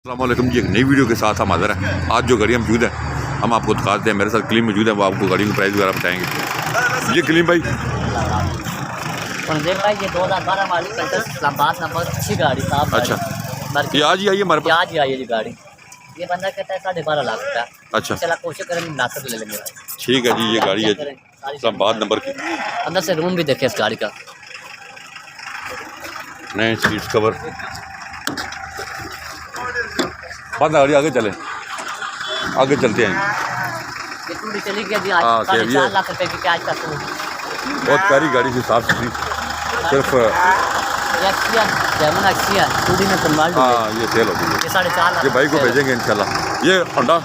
अस्सलामुअलैकुम जी, एक नई वीडियो के साथ हम हाज़िर हैं। आज जो गाड़ियाँ मौजूद है हम आपको दिखाते हैं। मेरे साथ कलीम मौजूद है, वो आपको गाड़ियों के प्राइस वगैरह बताएंगे। ये कलीम भाई देख भाई ये 2012 वाली इस्लामाबाद नंबर अच्छी गाड़ी साहब। अच्छा, ये आज ही आई है हमारे पास? आज ही आई है ये गाड़ी। ये बंदा कहता है 12.5 लाख का। अच्छा, चला कोशिश करेंगे मुनासिब ले लेंगे। ठीक है जी। ये गाड़ी है इस्लामाबाद नंबर की। अंदर से रूम भी देखे इस गाड़ी का, नए सीट कवर। बंद गाड़ी, आगे चले, आगे चलते हैं। ये पूरी चली गया जी। हाँ, आज सही है। 4.5 लाख रुपए की कैश का सूट। बहुत प्यारी गाड़ी थी, साफ सुथरी। सिर्फ टूडी में कन्वर्ट हुई है। हाँ, ये सेल हो गई है। ये 4.5 लाख। ये भाई को भेजेंगे इंशाल्लाह। ये होंडा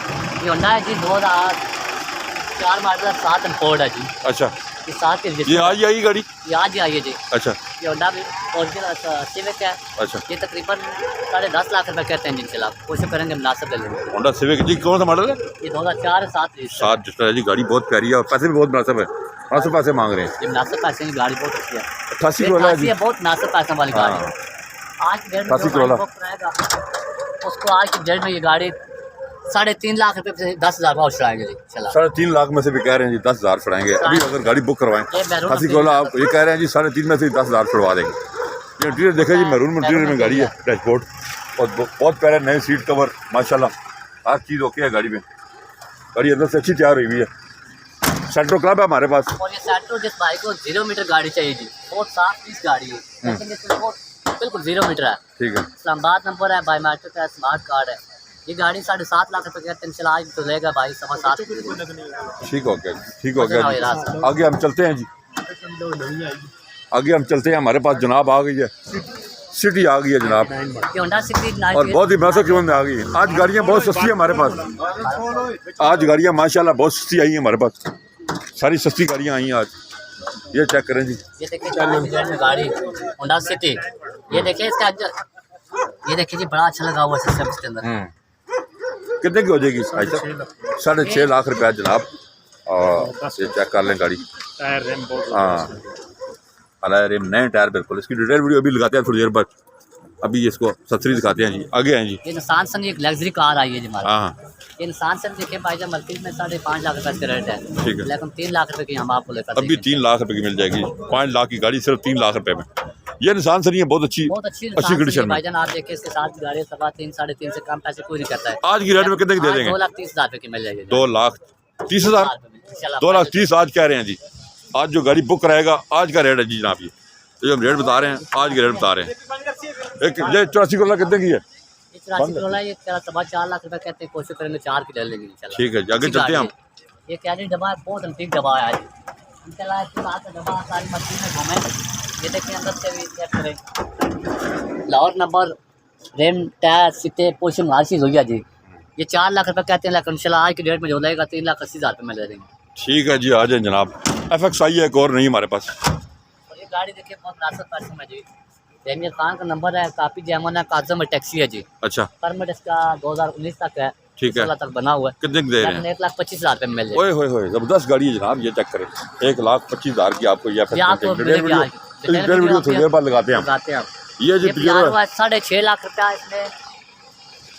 ये होंडा है जी 2004 मॉडल 7 इम्पोर्ट है जी। अच्छा, ये 7 के ये आज ही आई गाड़ी? ये आज ही आई है जी। अच्छा ये होंडा भी ओरिजिनल सिविक है। अच्छा, ये तकरीबन 10.5 लाख रुपए कहते हैं जिनसे आप कोशिश करेंगे मुनासिब ले लेंगे। होंडा सिविक जी। कौन सा मॉडल है? ये 2004 7 7 जिसका है जी। गाड़ी बहुत प्यारी है और पैसे भी बहुत मुनासिब है। मुनासिब पैसे मांग रहे हैं। ये मुनासिब पैसे की गाड़ी बहुत अच्छी है। 88 वाला है जी। ये बहुत मुनासिब पैसे वाली गाड़ी है। आज की डेट में 88 जो वाला। गाड़ी बुक कराएगा उसको आज की डेट में ये गाड़ी 3.5 लाख रुपए से 10,000 भाव छुड़ाएंगे जी। चला 3.5 लाख में से भी कह रहे हैं जी 10,000 छुड़ाएंगे। अभी अगर गाड़ी बुक करवाएं ये मैरून 88 वाला, आप ये कह रहे हैं जी 3.5 में से 10,000 छुड़वा देंगे। ये इंटीरियर देखा जी, मैरून इंटीरियर में गाड़ी है। डैशबोर्ड और बहुत प्यारा, नए सीट कवर माशाल्लाह, हर चीज़ ओके है गाड़ी में। गाड़ी अंदर से अच्छी तैयार हुई है। सेंट्रो क्लब है हमारे पास। और ये सेंट्रो जिस भाई को 0 मीटर गाड़ी चाहिए जी, बहुत साफ पीस गाड़ी है। लेकिन इसमें बिल्कुल 0 मीटर है। ठीक है, इस्लामाबाद नंबर है, बायोमेट्रिक है, स्मार्ट कार्ड है। ये गाड़ी 7.5 लाख रुपए कहते हैं। चला आज तो लेगा भाई 7.5। ठीक हो गया, ठीक हो गया जी। आगे हम चलते हैं जी, आगे हम चलते हैं। हमारे पास जनाब आ गई है, सिटी आ गई है जनाब, ये होंडा सिटी और बहुत ही मुनासिब कीमत में आ गई है। आज गाड़ियाँ बहुत सस्ती है हमारे पास। आज गाड़ियाँ माशाल्लाह बहुत सस्ती आई हैं हमारे पास। सारी सस्ती गाड़ियाँ आई हैं आज। ये चेक करें जी। ये देखिए गाड़ी होंडा सिटी। ये देखिए इसका ये देखिए जी, बड़ा अच्छा लगा हुआ है सिस्टम इसके अंदर। कितने की हो जाएगी आज तक? 6.5 लाख रुपया जनाब। और ये चेक कर लें गाड़ी। हाँ, अलग रिम, नए टायर बिल्कुल। इसकी डिटेल वीडियो अभी लगाते हैं थोड़ी देर बाद। अभी इसको सस्ती दिखाते हैं जी। आगे हैं जी। ये निसान सन एक लग्जरी कार आई है जी हमारे। हाँ, ये निसान सन देखिए भाई जब मार्केट में 5.5 लाख रुपए इसका रेट है। ठीक है। लेकिन 3 लाख रुपए की हम आपको लेकर अभी 3 लाख रुपए की मिल जाएगी। 5 लाख की गाड़ी सिर्फ 3 लाख रुपए में। ये निसान सनी है, बहुत अच्छी कंडीशन में। भाईजान आप देखिए इसके साथ गाड़ी 3.5 3.5 से कम पैसे कोई नहीं करता है। आज की रेट में कितने की दे देंगे? 2,30,000 रुपए की मिल जाएगी। 2,30,000। 2,30,000 आज कह रहे हैं जी। आज जो गाड़ी बुक कराएगा आज का रेट है जी जनाब। ये हम रेट बता रहे हैं, आज के रेट बता रहे हैं। एक ये 84 वाला कितने की है? 84 वाला ये 4.5 लाख रुपए कहते हैं। कोशिश करेंगे 4 की ले लेंगे। ठीक है जी, आगे चलते हैं हम। ये कैरी दबा है, बहुत अंतिक दबा है आज। दबा सारी मशीन में घूमे। ये देखिए अंदर से भी चेक करें। लाहौर नंबर, रेम, टायर, सीटे, पोशिंग हर चीज़ हुई है जी। ये 4 लाख रुपए कहते हैं, लेकिन इंशाल्लाह आज की डेट में जो लगेगा 3,80,000 रुपये में ले देंगे। ठीक है जी, आ जाए जनाब। FXI है, एक और नहीं हमारे पास। और ये गाड़ी देखिए बहुत नासर पैसे में जी। रेमियर खान का नंबर है, काफ़ी जैमन है, काजम में टैक्सी है जी। अच्छा, परमिट इसका 2019 तक है। ठीक है। 16 तक बना हुआ है। कितने की दे रहे हैं? 1,25,000 रुपये में मिल जाएगा। ओए होए होए, जबरदस्त गाड़ी है जनाब। ये चेक करें, 1,25,000 की आपको ये डिटेल वीडियो थोड़ी देर बाद लगाते हैं हम। ये जो 6.5 लाख रुपया इसमें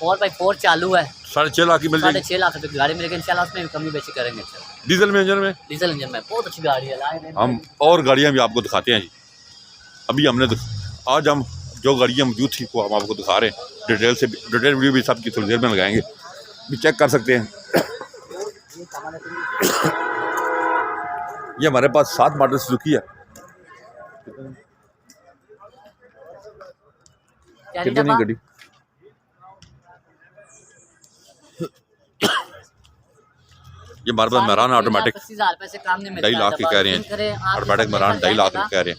4x4 चालू है। 6.5 लाख की मिल जाएगी। 6.5 लाख रुपये की गाड़ी में, लेकिन इंशाल्लाह उसमें कमी बेची करेंगे। डीजल में, इंजन में? डीजल इंजन में बहुत अच्छी गाड़ी है। हम और गाड़ियाँ भी आपको दिखाते हैं जी। अभी हमने आज हम जो गाड़ियाँ मौजूद थी वो हम आपको दिखा रहे हैं डिटेल से। डिटेल वीडियो भी सबकी थोड़ी देर में लगाएंगे, भी चेक कर सकते हैं। ये हमारे पास 7 मॉडल सुजुकी है। कितनी गाड़ी? ये हमारे पास मेरान ऑटोमेटिक 2.5 लाख की कह रहे हैं। ऑटोमेटिक मेरान 2.5 लाख की कह रहे हैं।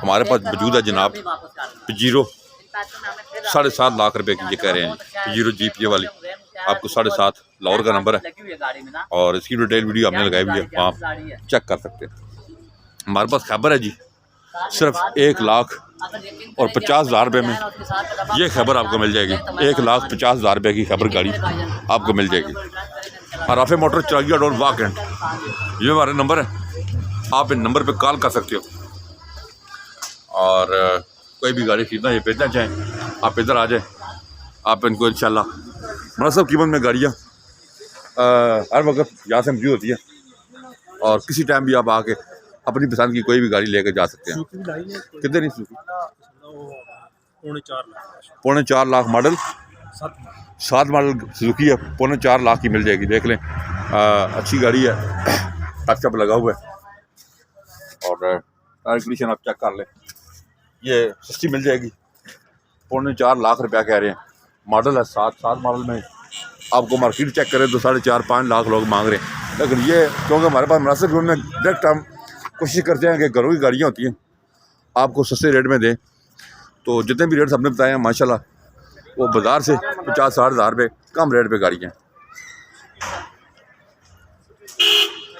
हमारे पास मौजूद है जनाब पजीरो 7.5 लाख रुपए की। ये कह रहे हैं पजीरो जीप, ये वाली आपको 7.5। लाहौर का नंबर है और इसकी डिटेल वीडियो हमने लगाई हुई है, आप चेक कर सकते हैं। हमारे पास खैबर है जी, सिर्फ 1,50,000 रुपये में ये खैबर आपको मिल जाएगी। 1,50,000 रुपये की खैबर गाड़ी आपको मिल जाएगी। और राफे मोटर चाहिए डोंट वॉक एंड, ये हमारे नंबर है, आप इन नंबर पे कॉल कर सकते हो। और कोई भी गाड़ी खरीदना या बेचना चाहें आप इधर आ जाएं, आप इनको इंशाल्लाह मुनासिब कीमत में गाड़ियाँ हर वक्त यहाँ से मौजूद होती है, और किसी टाइम भी आप आके अपनी पसंद की कोई भी गाड़ी लेकर जा सकते हैं। कितने नहीं Suzuki? 4.5 lakh model, 7 model Suzuki है, 4.5 लाख की मिल जाएगी। देख लें, अच्छी गाड़ी है, टचअप लगा हुआ है, और टायर कंडीशन आप चेक कर लें, ये सस्ती मिल जाएगी। 4.5 लाख रुपया कह रहे हैं, मॉडल है 7 मॉडल में आपको मार्केट चेक करें तो 4.5-5 लाख लोग मांग रहे हैं। लेकिन ये क्योंकि हमारे पास मुनासिब कीमत में डायरेक्ट हम कोशिश करते हैं कि घरों की गाड़ियाँ होती हैं आपको सस्ते रेट में दें, तो जितने भी रेट्स हमने बताए हैं माशाल्लाह वो बाज़ार से 50-60 हज़ार रुपये कम रेट पे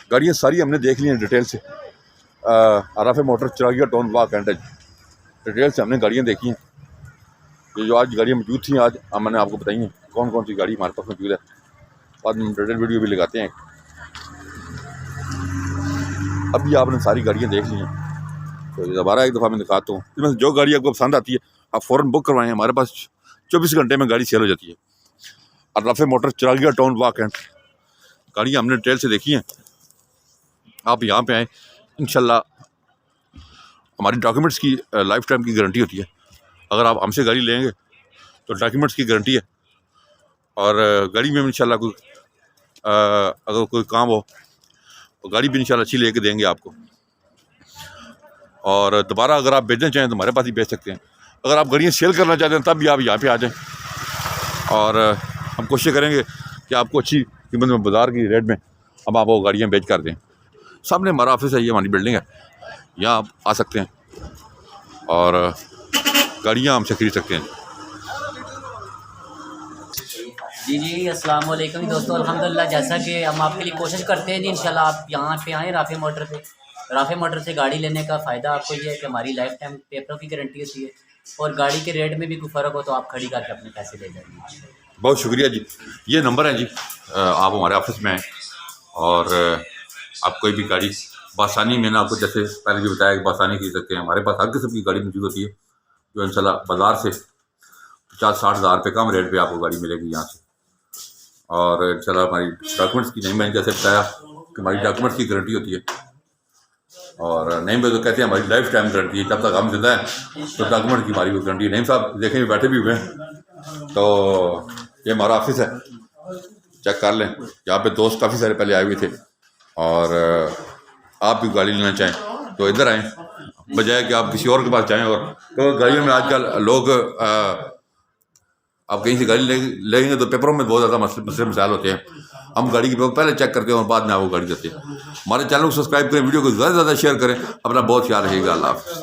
गाड़ियाँ सारी हमने देख ली हैं डिटेल से। आराफे मोटर चिरागिया टाउन वाक एंड डिटेल से हमने गाड़ियाँ देखी हैं। ये जो आज गाड़ियाँ मौजूद थी आज मैंने आपको बताई हैं कौन कौन सी गाड़ी हमारे पास मौजूद है, बाद में डिटेल वीडियो भी लगाते हैं। अभी आपने सारी गाड़ियाँ देख ली हैं, तो दोबारा एक दफ़ा मैं दिखाता हूँ। इसमें जो गाड़ी आपको पसंद आती है आप फ़ौरन बुक करवाएं, हमारे पास 24 घंटे में गाड़ी सेल हो जाती है। आराफे मोटर चिरागिया टाउन वाक एंड गाड़ियाँ हमने डिटेल से देखी हैं। आप यहाँ पे आएँ, इंशाल्लाह हमारी डॉक्यूमेंट्स की लाइफ टाइम की गारंटी होती है। अगर आप हमसे गाड़ी लेंगे तो डॉक्यूमेंट्स की गारंटी है, और गाड़ी में इंशाल्लाह कोई अगर कोई काम हो तो गाड़ी भी इंशाल्लाह अच्छी लेके देंगे आपको। और दोबारा अगर आप बेचना चाहें तो हमारे पास ही बेच सकते हैं। अगर आप गाड़ियाँ सेल करना चाहते हैं तब भी आप यहाँ पे आ जाएं, और हम कोशिश करेंगे कि आपको अच्छी कीमत में बाज़ार की रेट में हम आपको गाड़ियाँ बेच कर दें। सामने हमारा ऑफिस है, ये हमारी बिल्डिंग है, यहाँ आप आ सकते हैं और गाड़ियाँ हमसे खरीद सकते हैं। जी अस्सलाम वालेकुम दोस्तों, अल्हम्दुलिल्लाह जैसा कि हम आपके लिए कोशिश करते हैं जी, इंशाल्लाह आप यहाँ पे आएँ राफे मोटर पे। राफे मोटर से गाड़ी लेने का फ़ायदा आपको ये है कि हमारी लाइफ टाइम पेपरों की गारंटी होती है, और गाड़ी के रेट में भी कोई फ़र्क हो तो आप खड़ी करके अपने पैसे ले जाएंगे। बहुत शुक्रिया जी। ये नंबर है जी, आप हमारे ऑफिस में आएँ और आप कोई भी गाड़ी बासानी, मैंने आपको जैसे पहले भी बताया कि बासानी खरीद सकते हैं। हमारे पास हर किस्म की गाड़ी मौजूद होती है जो इंशाल्लाह बाज़ार से 50-60 हज़ार रुपये कम रेट पे आपको गाड़ी मिलेगी यहाँ से। और इंशाल्लाह हमारी डॉक्यूमेंट्स की, नहीं मैंने जैसे बताया कि हमारी डॉक्यूमेंट्स की गारंटी होती है, और नहीं मैं तो कहते हैं हमारी लाइफ टाइम गारंटी है। जब तक हम जिंदा हैं तो डॉक्यूमेंट की हमारी कोई गारंटी नहीं। साहब देखें बैठे भी हुए हैं, तो ये हमारा ऑफिस है, चेक कर लें। यहाँ पे दोस्त काफ़ी सारे पहले आए हुए थे, और आप भी गाड़ी लेना चाहें तो इधर आएँ, बजाय कि आप किसी और के पास जाएं। और तो गाड़ियों में आजकल लोग आप कहीं से गाड़ी लेंगे तो पेपरों में बहुत ज़्यादा मसले मसाइल होते हैं। हम गाड़ी के पेपर पहले चेक करते हैं और बाद में आपको गाड़ी देते हैं। हमारे चैनल को सब्सक्राइब करें, वीडियो को ज़्यादा से ज़्यादा शेयर करें। अपना बहुत ख्याल रखिएगा। अल्लाह हाफ़िज़।